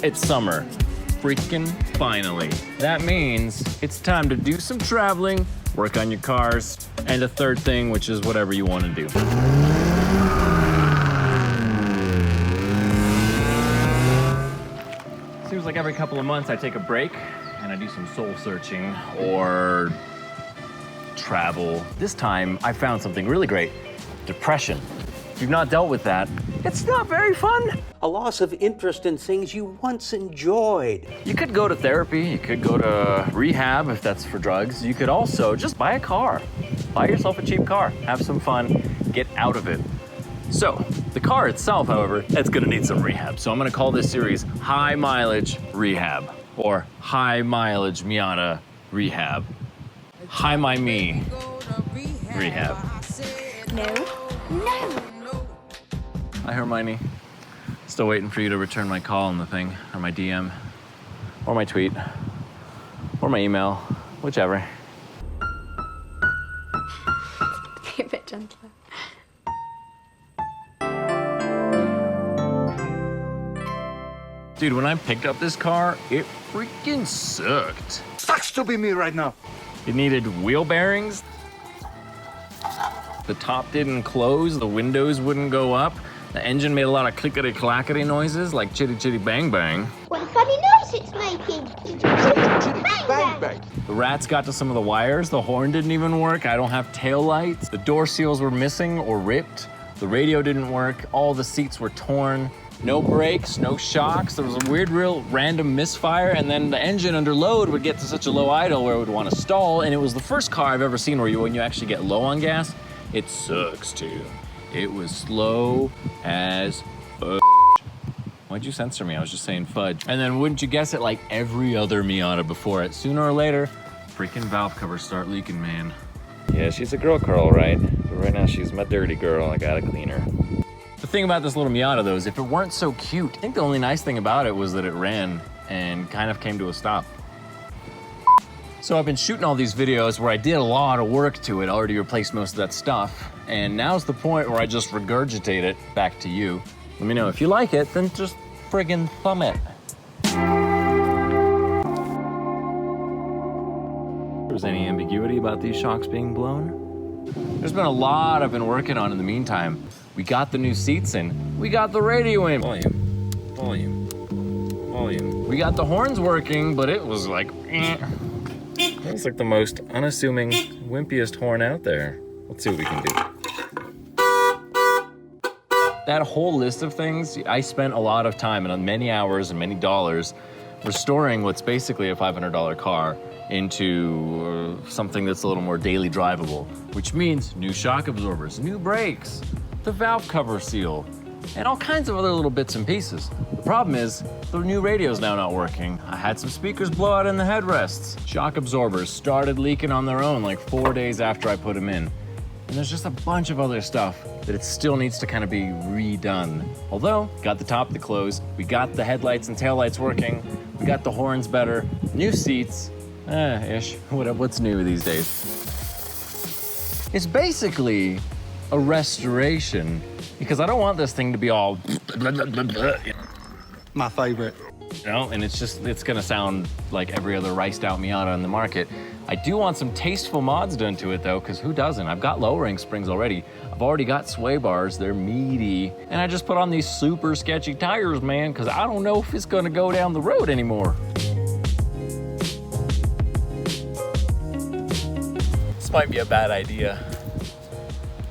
It's summer. Freaking finally. That means it's time to do some traveling, work on your cars, and a third thing, which is whatever you want to do. Seems like every couple of months I take a break and I do some soul searching or travel. This time I found something really great: depression. If you've not dealt with that, it's not very fun. A loss of interest in things you once enjoyed. You could go to therapy, you could go to rehab if that's for drugs. You could also just buy a car. Buy yourself a cheap car, have some fun, get out of it. So, the car itself, however, it's gonna need some rehab. So I'm gonna call this series High Mileage Rehab, or High Mileage Miata Rehab. Hi My Me Rehab. No. Hi Hermione. Still waiting for you to return my call on the thing, or my DM, or my tweet, or my email, whichever. Be a bit gentler. Dude, when I picked up this car, it freaking sucked. Sucks to be me right now. It needed wheel bearings. The top didn't close, the windows wouldn't go up. The engine made a lot of clickety-clackety noises, like chitty-chitty-bang-bang. What a funny noise it's making. Bang. The rats got to some of the wires. The horn didn't even work. I don't have tail lights. The door seals were missing or ripped. The radio didn't work. All the seats were torn. No brakes, no shocks. There was a weird, real random misfire, and then the engine under load would get to such a low idle where it would want to stall, and it was the first car I've ever seen where when you actually get low on gas, it sucks too. It was slow as fudge. Why'd you censor me? I was just saying fudge. And then wouldn't you guess it, like every other Miata before it, sooner or later, freaking valve covers start leaking, man. Yeah, she's a girl curl, right? But right now she's my dirty girl. I gotta clean her. The thing about this little Miata though is if it weren't so cute, I think the only nice thing about it was that it ran and kind of came to a stop. So I've been shooting all these videos where I did a lot of work to it, already replaced most of that stuff, and now's the point where I just regurgitate it back to you. Let me know if you like it, then just friggin' thumb it. If there's any ambiguity about these shocks being blown, there's been a lot I've been working on in the meantime. We got the new seats in, we got the radio in. Volume. We got the horns working, but it was like, That's like the most unassuming, wimpiest horn out there. Let's see what we can do. That whole list of things, I spent a lot of time and many hours and many dollars restoring what's basically a $500 car into something that's a little more daily drivable, which means new shock absorbers, new brakes, the valve cover seal, and all kinds of other little bits and pieces. The problem is, the new radio's now not working. I had some speakers blow out in the headrests. Shock absorbers started leaking on their own like 4 days after I put them in. And there's just a bunch of other stuff that it still needs to kind of be redone. Although, got the top to close, we got the headlights and taillights working, we got the horns better, new seats, ish. What's new these days? It's basically a restoration, because I don't want this thing to be all My favorite. you know, and it's gonna sound like every other riced out Miata on the market. I do want some tasteful mods done to it though, because who doesn't? I've got lowering springs already. I've already got sway bars, they're meaty. And I just put on these super sketchy tires, man, because I don't know if it's gonna go down the road anymore. This might be a bad idea,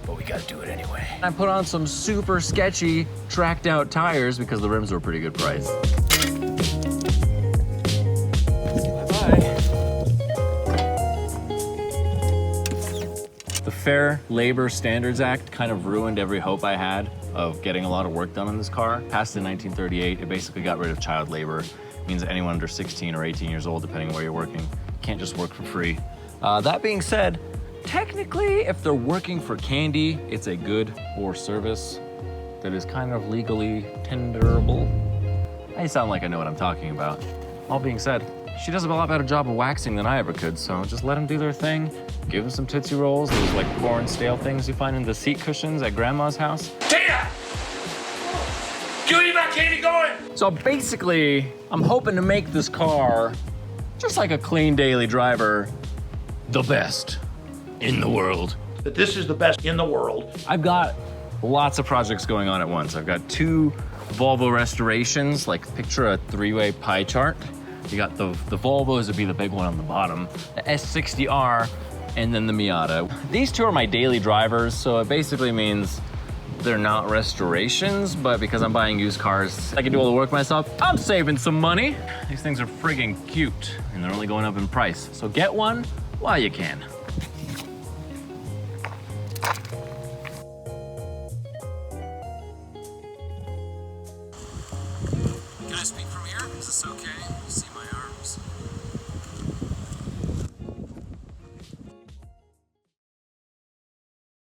but we gotta do it anyway. I put on some super sketchy tracked out tires because the rims were a pretty good price. Bye-bye. The Fair Labor Standards Act kind of ruined every hope I had of getting a lot of work done on this car. Passed in 1938, it basically got rid of child labor. It means that anyone under 16 or 18 years old, depending on where you're working, can't just work for free. That being said, technically, if they're working for candy, it's a good or service that is kind of legally tenderable. I sound like I know what I'm talking about. All being said, she does a lot better job of waxing than I ever could, so just let them do their thing. Give them some Tootsie Rolls, those like corn stale things you find in the seat cushions at Grandma's house. Tina! Can you leave my candy going? So basically, I'm hoping to make this car, just like a clean daily driver, the best in the world. That this is the best in the world. I've got lots of projects going on at once. I've got 2 Volvo restorations, like picture a 3-way pie chart. You got the Volvos would be the big one on the bottom, the S60R, and then the Miata. These 2 are my daily drivers, so it basically means they're not restorations, but because I'm buying used cars, I can do all the work myself. I'm saving some money. These things are friggin' cute, and they're only going up in price. So get one while you can.